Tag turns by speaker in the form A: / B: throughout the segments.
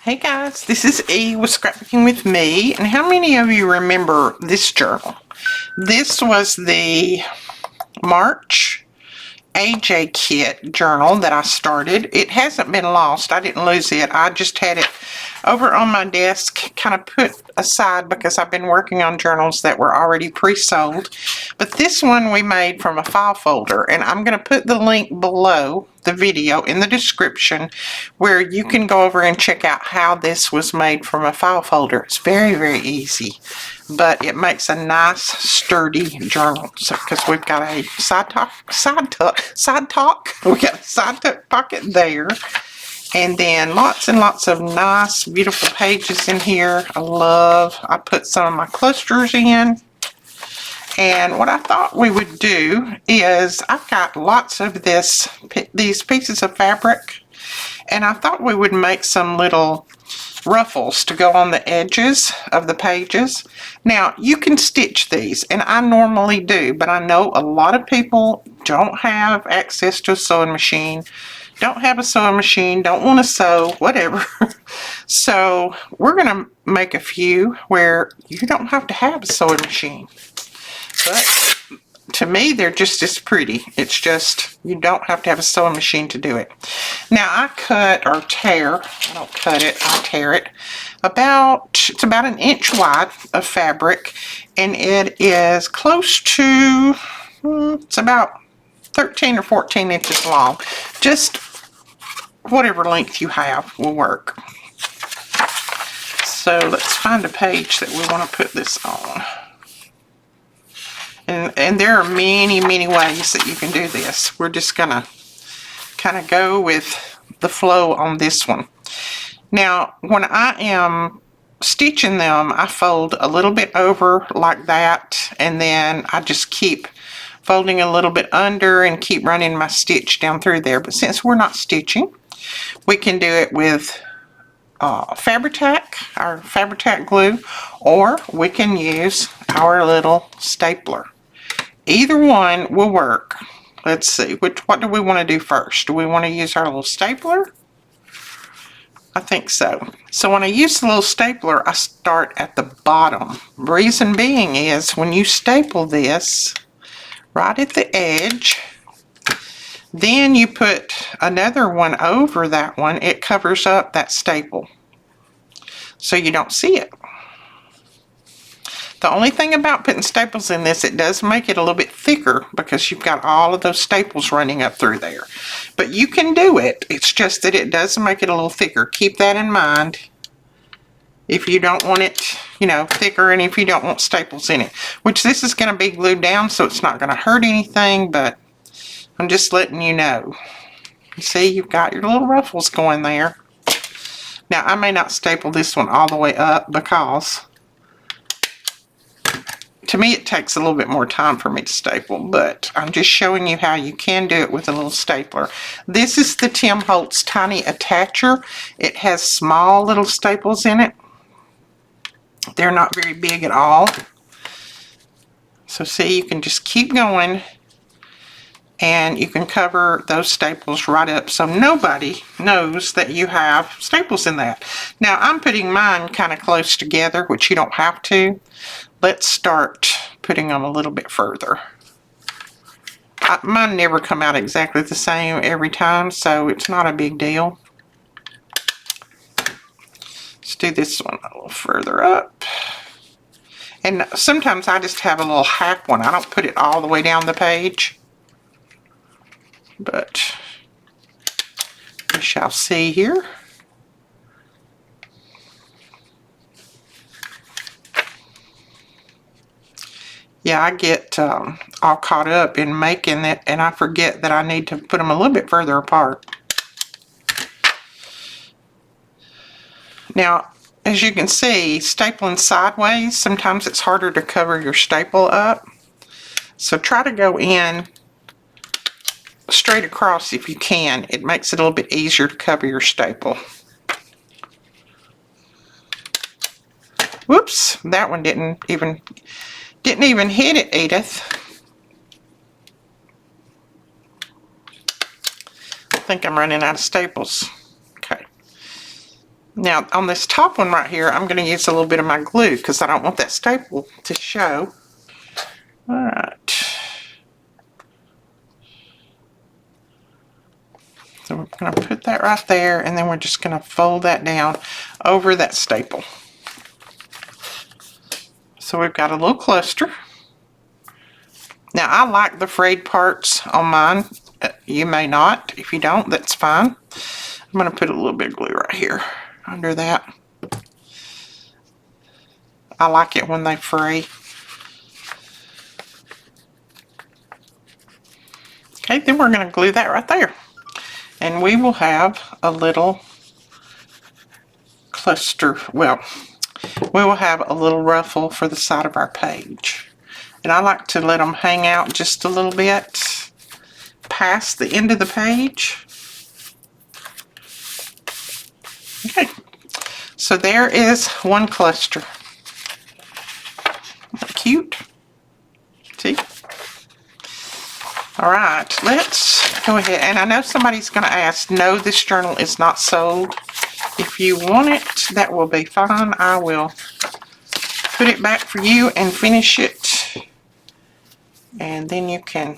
A: Hey guys, this is E with Scrapbooking with Me, and how many of you remember this journal? This was the March AJ Kit journal that I started. It hasn't been lost. I didn't lose it. I just had it over on my desk, kind of put aside because I've been working on journals that were already pre-sold. But this one we made from a file folder, and I'm going to put the link below the video in the description where you can go over and check out how this was made from a file folder. It's very, very easy, but it makes a nice sturdy journal. So because we've got a side tuck, we got a side tuck pocket there, and then lots and lots of nice beautiful pages in here. I put some of my clusters in. And what I thought we would do is, I've got lots of these pieces of fabric, and I thought we would make some little ruffles to go on the edges of the pages. Now, you can stitch these, and I normally do, but I know a lot of people don't have access to a sewing machine, don't have a sewing machine, don't want to sew, whatever. So we're going to make a few where you don't have to have a sewing machine. But to me, they're just as pretty. It's just, you don't have to have a sewing machine to do it. Now, I cut or tear, I don't cut it, I tear it. It's about an inch wide of fabric, and it is close to, it's about 13 or 14 inches long. Just whatever length you have will work. So let's find a page that we want to put this on. And there are many, many ways that you can do this. We're just going to kind of go with the flow on this one. Now, when I am stitching them, I fold a little bit over like that, and then I just keep folding a little bit under and keep running my stitch down through there. But since we're not stitching, we can do it with Fabri-Tac, our Fabri-Tac glue, or we can use our little stapler. Either one will work. Let's see, what do we want to do first? Do we want to use our little stapler? I think so. So when I use the little stapler, I start at the bottom. Reason being is when you staple this right at the edge, then you put another one over that one, it covers up that staple, so you don't see it. The only thing about putting staples in this, it does make it a little bit thicker because you've got all of those staples running up through there. But you can do it. It's just that it does make it a little thicker. Keep that in mind if you don't want it, thicker, and if you don't want staples in it. Which this is going to be glued down, so it's not going to hurt anything, but I'm just letting you know. You see, you've got your little ruffles going there. Now, I may not staple this one all the way up because to me, it takes a little bit more time for me to staple, but I'm just showing you how you can do it with a little stapler. This is the Tim Holtz Tiny Attacher. It has small little staples in it. They're not very big at all. So see, you can just keep going, and you can cover those staples right up so nobody knows that you have staples in that. Now, I'm putting mine kind of close together, which you don't have to. Let's start putting them a little bit further. Mine never come out exactly the same every time, so it's not a big deal. Let's do this one a little further up. And sometimes I just have a little half one. I don't put it all the way down the page. But we shall see here. Yeah, I get all caught up in making it, and I forget that I need to put them a little bit further apart. Now, as you can see, stapling sideways, sometimes it's harder to cover your staple up. So try to go in straight across if you can. It makes it a little bit easier to cover your staple. Whoops, that one didn't even hit it, Edith. I think I'm running out of staples. Okay. Now on this top one right here, I'm going to use a little bit of my glue because I don't want that staple to show. All right. So we're going to put that right there, and then we're just going to fold that down over that staple. So we've got a little cluster. Now I like the frayed parts on mine. You may not. If you don't, that's fine. I'm going to put a little bit of glue right here under that. I like it when they fray. Okay, then we're going to glue that right there. And we will have a little cluster. Well, we will have a little ruffle for the side of our page. And I like to let them hang out just a little bit past the end of the page. Okay, so there is one cluster. Cute. See? All right, let's go ahead. And I know somebody's going to ask, no, this journal is not sold. If you want it, that will be fine. I will put it back for you and finish it. And then you can,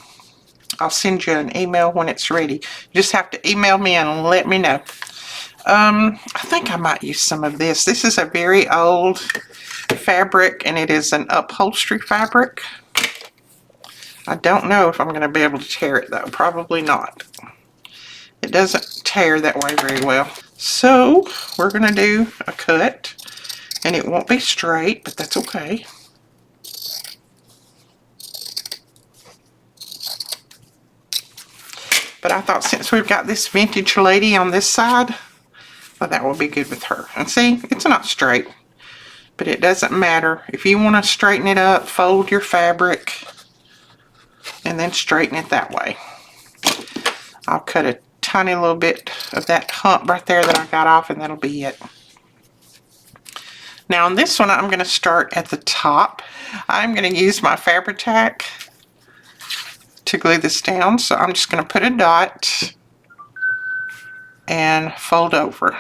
A: I'll send you an email when it's ready. You just have to email me and let me know. I think I might use some of this. This is a very old fabric, and it is an upholstery fabric. I don't know if I'm going to be able to tear it though. Probably not. It doesn't tear that way very well. So we're going to do a cut, and it won't be straight, but that's okay. But I thought since we've got this vintage lady on this side, well, that will be good with her. And see, it's not straight, but it doesn't matter. If you want to straighten it up, fold your fabric and then straighten it that way. I'll cut a tiny little bit of that hump right there that I got off, and that'll be it. Now on this one, I'm going to start at the top. I'm going to use my Fabri-Tac to glue this down, so I'm just going to put a dot and fold over,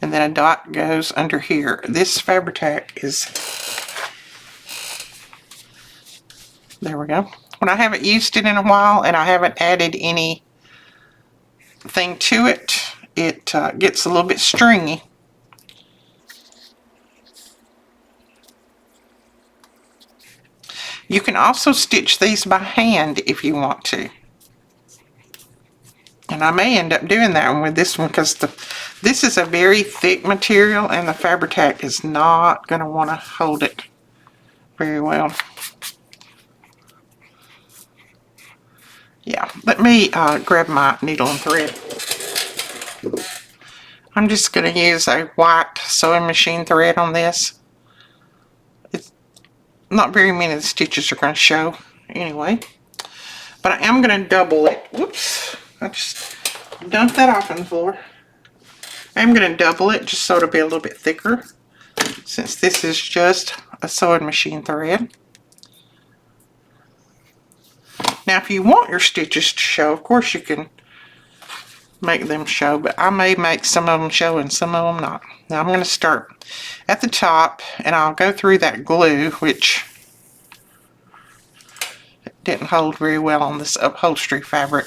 A: and then a dot goes under here. This Fabri-Tac is, there we go. When I haven't used it in a while and I haven't added anything to it, it gets a little bit stringy. You can also stitch these by hand if you want to. And I may end up doing that one with this one because this is a very thick material, and the Fabri-Tac is not going to want to hold it very well. Yeah, let me grab my needle and thread. I'm just going to use a white sewing machine thread on this. It's not very many of the stitches are going to show anyway. But I am going to double it. Whoops, I just dumped that off on the floor. I'm going to double it just so it'll be a little bit thicker, since this is just a sewing machine thread. Now if you want your stitches to show, of course you can make them show, but I may make some of them show and some of them not. Now I'm going to start at the top, and I'll go through that glue, which didn't hold very well on this upholstery fabric.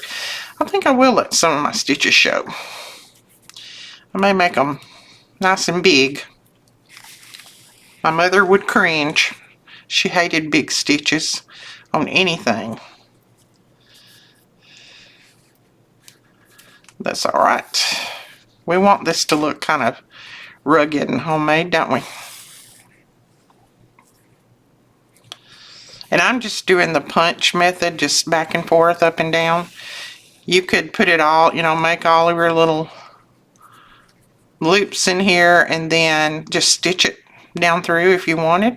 A: I think I will let some of my stitches show. I may make them nice and big. My mother would cringe. She hated big stitches on anything. That's alright. We want this to look kind of rugged and homemade, don't we? And I'm just doing the punch method, just back and forth, up and down. You could put it all, you know, make all of your little loops in here and then just stitch it down through if you wanted.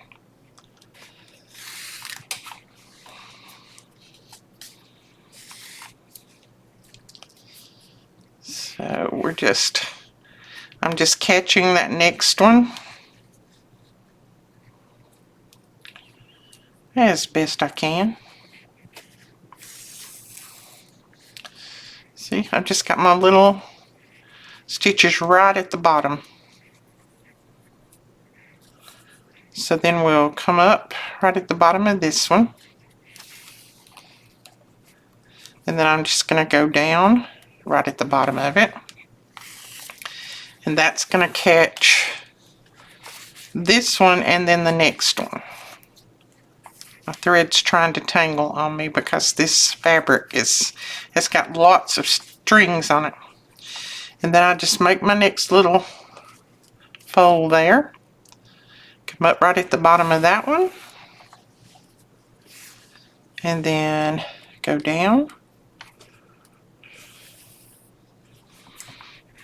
A: So I'm just catching that next one as best I can. See, I've just got my little stitches right at the bottom. So then we'll come up right at the bottom of this one. And then I'm just going to go down right at the bottom of it. And that's going to catch this one and then the next one. My thread's trying to tangle on me because this fabric has got lots of strings on it. And then I just make my next little fold there. Come up right at the bottom of that one. And then go down.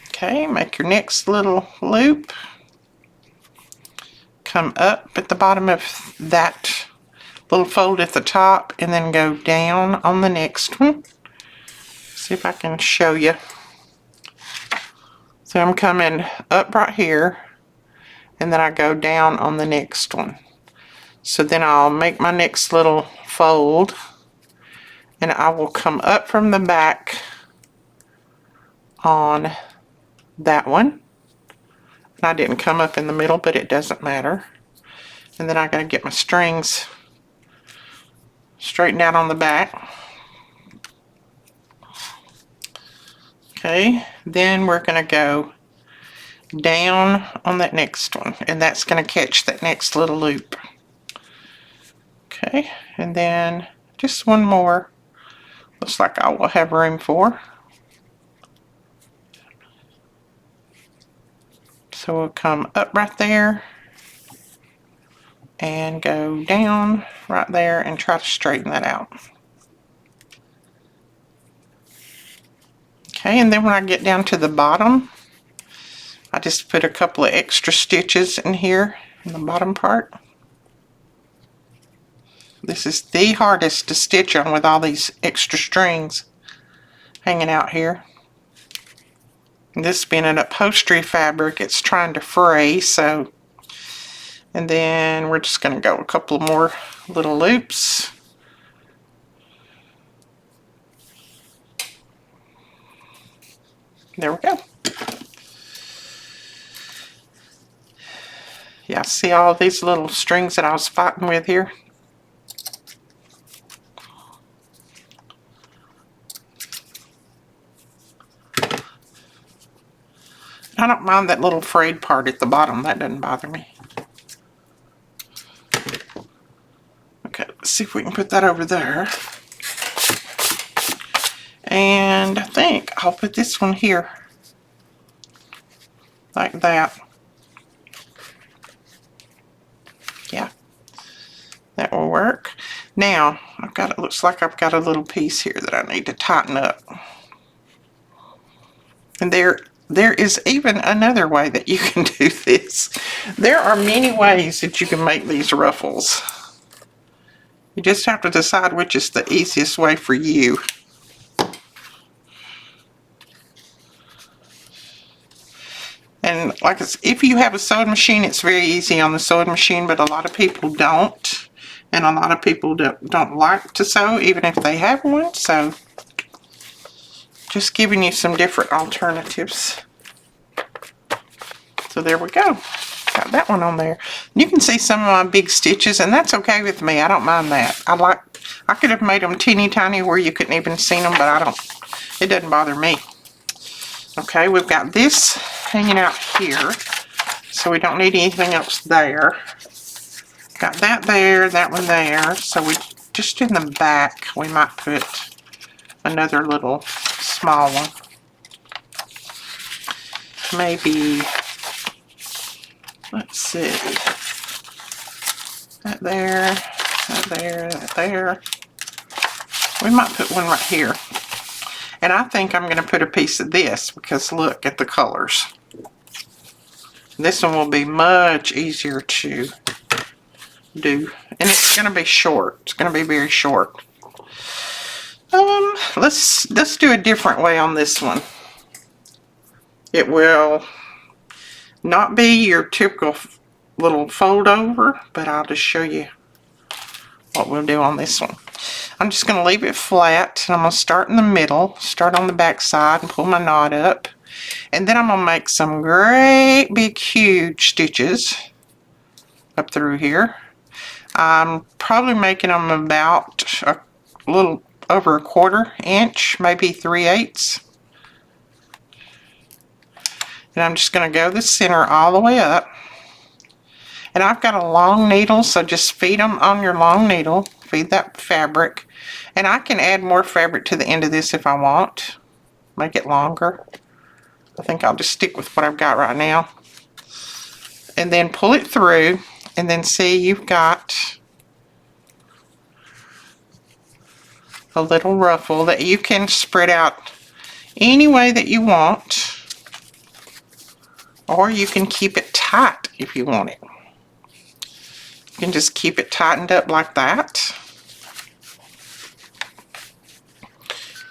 A: Okay, make your next little loop. Come up at the bottom of that little fold at the top and then go down on the next one. See if I can show you. So I'm coming up right here and then I go down on the next one. So then I'll make my next little fold and I will come up from the back on that one. And I didn't come up in the middle, but it doesn't matter. And then I gotta get my strings straightened out on the back. Okay, then we're gonna go down on that next one, and that's gonna catch that next little loop. Okay, and then just one more. Looks like I will have room for. So we'll come up right there and go down right there and try to straighten that out. Okay, and then when I get down to the bottom, I just put a couple of extra stitches in here in the bottom part. This is the hardest to stitch on with all these extra strings hanging out here. And this being an upholstery fabric, it's trying to fray, so. And then we're just going to go a couple more little loops. There we go. Yeah, see all these little strings that I was fighting with here? I don't mind that little frayed part at the bottom. That doesn't bother me. Okay, let's see if we can put that over there. And I think I'll put this one here. Like that. Yeah. That will work. Now, it looks like I've got a little piece here that I need to tighten up. And there is even another way that you can do this. There are many ways that you can make these ruffles. You just have to decide which is the easiest way for you. And like if you have a sewing machine, it's very easy on the sewing machine, but a lot of people don't. And a lot of people don't like to sew, even if they have one. So just giving you some different alternatives. So there we go. Got that one on there. You can see some of my big stitches, and that's okay with me. I don't mind that. I could have made them teeny tiny where you couldn't even see them, but it doesn't bother me. Okay, we've got this hanging out here, so we don't need anything else there. Got that there, that one there. So we just in the back, we might put another little small one. Maybe, let's see, that there, that there, that there. We might put one right here. And I think I'm going to put a piece of this because look at the colors. This one will be much easier to do. And it's going to be short. It's going to be very short. Let's do a different way on this one. It will not be your typical little fold over, but I'll just show you what we'll do on this one. I'm just going to leave it flat, and I'm going to start in the middle, start on the back side and pull my knot up. And then I'm going to make some great big huge stitches up through here. I'm probably making them about a little over 1/4 inch, maybe 3/8. And I'm just going to go the center all the way up. And I've got a long needle, so just feed them on your long needle. Feed that fabric. And I can add more fabric to the end of this if I want. Make it longer. I think I'll just stick with what I've got right now. And then pull it through, and then see you've got a little ruffle that you can spread out any way that you want. Or you can keep it tight if you want it. You can just keep it tightened up like that.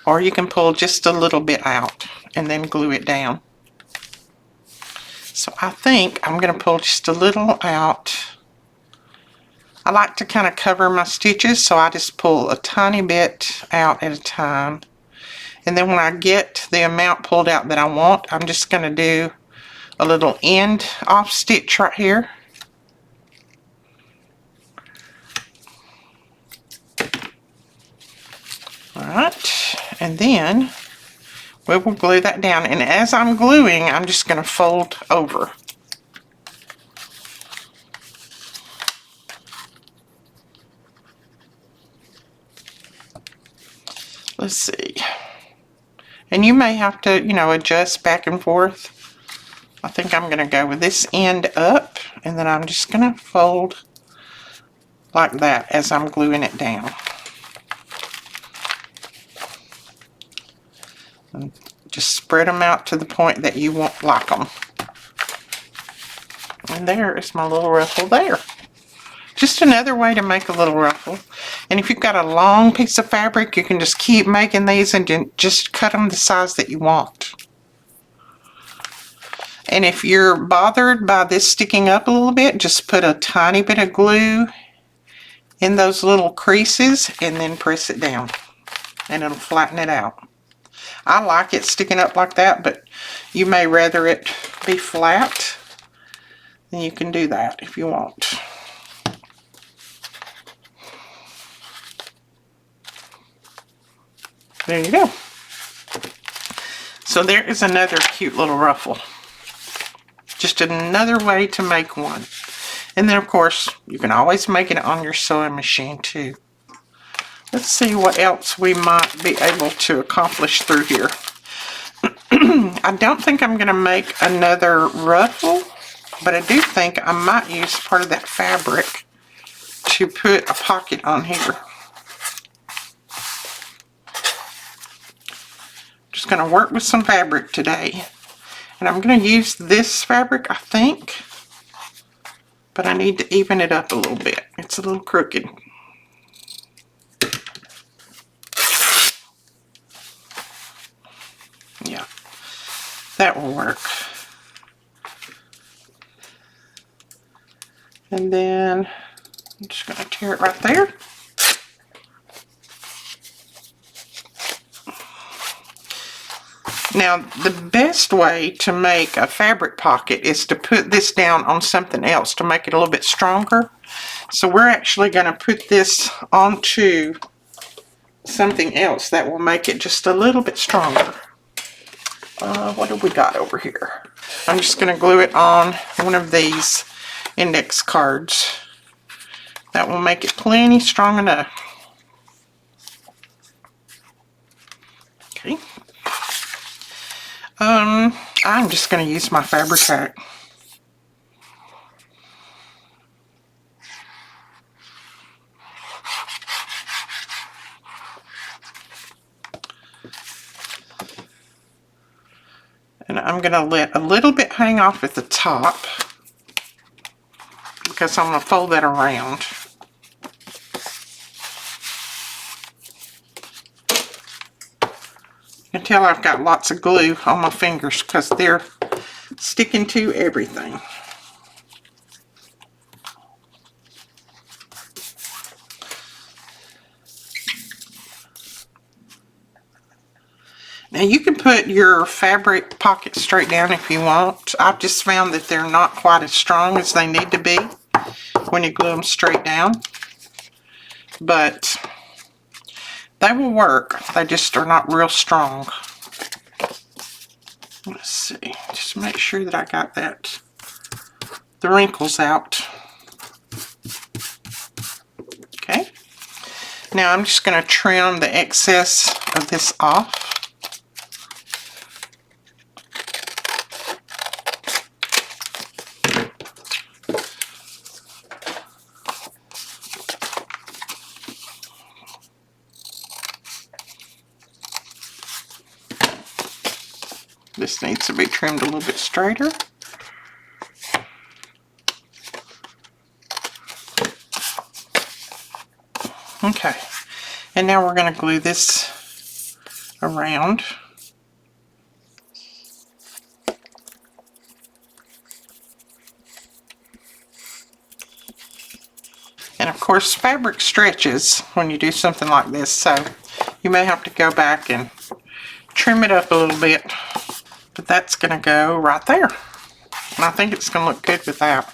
A: Or you can pull just a little bit out and then glue it down. So I think I'm going to pull just a little out. I like to kind of cover my stitches, so I just pull a tiny bit out at a time. And then when I get the amount pulled out that I want, I'm just going to do a little end off stitch right here. Alright, and then we will glue that down. And as I'm gluing, I'm just going to fold over. Let's see. And you may have to, you know, adjust back and forth. I think I'm going to go with this end up, and then I'm just going to fold like that as I'm gluing it down. And just spread them out to the point that you won't like them. And there is my little ruffle there. Just another way to make a little ruffle. And if you've got a long piece of fabric, you can just keep making these and just cut them the size that you want. And if you're bothered by this sticking up a little bit, just put a tiny bit of glue in those little creases and then press it down. And it'll flatten it out. I like it sticking up like that, but you may rather it be flat. Then you can do that if you want. There you go. So there is another cute little ruffle. Just another way to make one. And then of course, you can always make it on your sewing machine too. Let's see what else we might be able to accomplish through here. I don't think I'm going to make another ruffle, but I do think I might use part of that fabric to put a pocket on here. Just going to work with some fabric today. And I'm going to use this fabric, I think, but I need to even it up a little bit. It's a little crooked. Yeah, that will work. And then I'm just going to tear it right there. Now, the best way to make a fabric pocket is to put this down on something else to make it a little bit stronger. So we're actually going to put this onto something else that will make it just a little bit stronger. What have we got over here? I'm just going to glue it on one of these index cards. That will make it plenty strong enough. Okay. I'm just going to use my fabric hack. And I'm going to let a little bit hang off at the top because I'm going to fold that around. You can tell I've got lots of glue on my fingers because they're sticking to everything. Now you can put your fabric pockets straight down if you want. I've just found that they're not quite as strong as they need to be when you glue them straight down. But they will work. They just are not real strong. Let's see. Just make sure that I got the wrinkles out. Okay. Now I'm just going to trim the excess of this off. This needs to be trimmed a little bit straighter. Okay, and now we're going to glue this around. And of course, fabric stretches when you do something like this, so you may have to go back and trim it up a little bit. But that's going to go right there. And I think it's going to look good with that.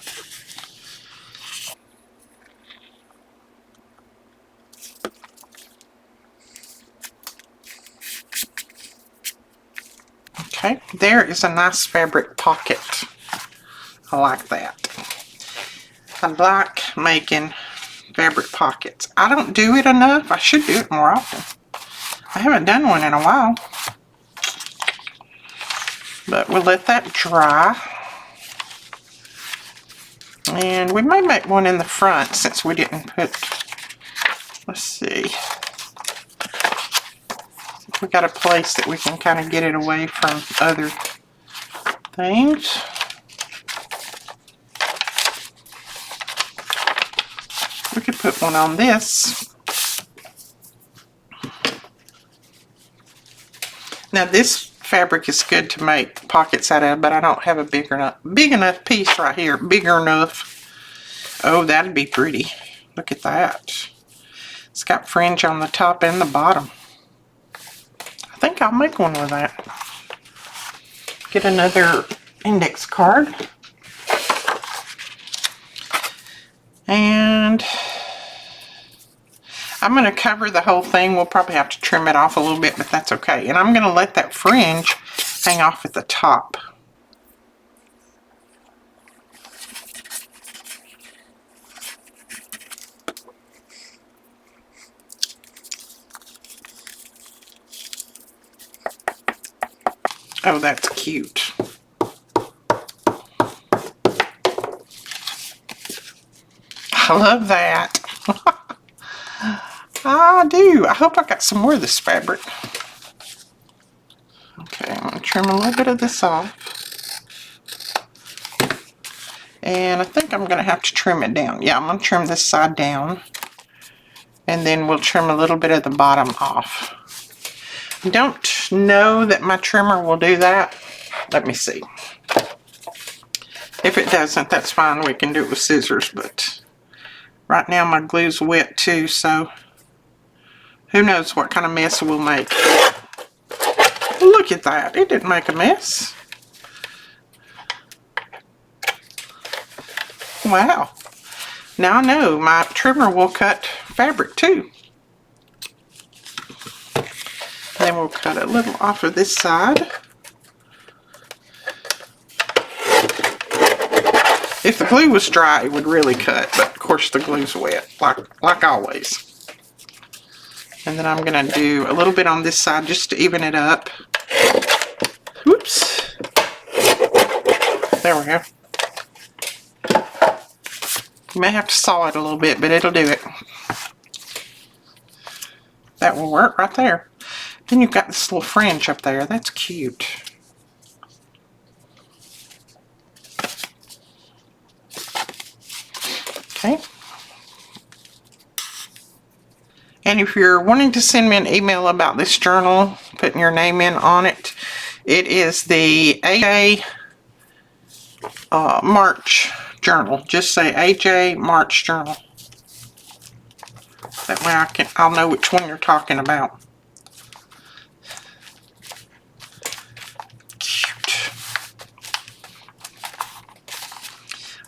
A: Okay, there is a nice fabric pocket. I like that. I like making fabric pockets. I don't do it enough. I should do it more often. I haven't done one in a while. But we'll let that dry. And we may make one in the front since we didn't put, let's see. We got a place that we can kind of get it away from other things. We could put one on this. Now this fabric is good to make pockets out of, but I don't have a big enough piece right here. Bigger enough. Oh, that'd be pretty. Look at that. It's got fringe on the top and the bottom. I think I'll make one with that. Get another index card. And I'm going to cover the whole thing. We'll probably have to trim it off a little bit, but that's okay. And I'm going to let that fringe hang off at the top. Oh, that's cute. I love that. I do. I hope I got some more of this fabric. Okay, I'm going to trim a little bit of this off. And I think I'm going to have to trim it down. Yeah, I'm going to trim this side down. And then we'll trim a little bit of the bottom off. I don't know that my trimmer will do that. Let me see. If it doesn't, that's fine. We can do it with scissors, but right now my glue's wet too, so who knows what kind of mess we'll make. Look at that. It didn't make a mess. Wow. Now I know my trimmer will cut fabric too. Then we'll cut a little off of this side. If the glue was dry, it would really cut, but of course the glue's wet, like always. And then I'm going to do a little bit on this side just to even it up. Whoops. There we go. You may have to saw it a little bit, but it'll do it. That will work right there. Then you've got this little fringe up there. That's cute. Okay. And if you're wanting to send me an email about this journal, putting your name in on it, it is the AJ March journal. Just say AJ March journal. That way I'll know which one you're talking about.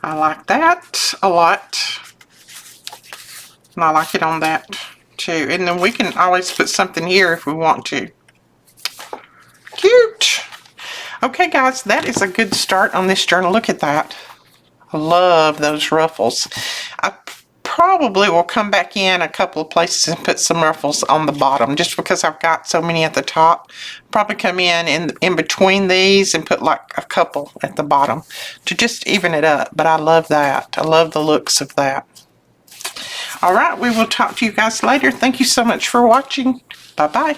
A: I like that a lot. And I like it on that too. And then we can always put something here if we want to. Cute. Okay, guys, that is a good start on this journal. Look at that. I love those ruffles. I probably will come back in a couple of places and put some ruffles on the bottom just because I've got so many at the top. Probably come in between these and put like a couple at the bottom to just even it up. But I love that. I love the looks of that. All right, we will talk to you guys later. Thank you so much for watching. Bye-bye.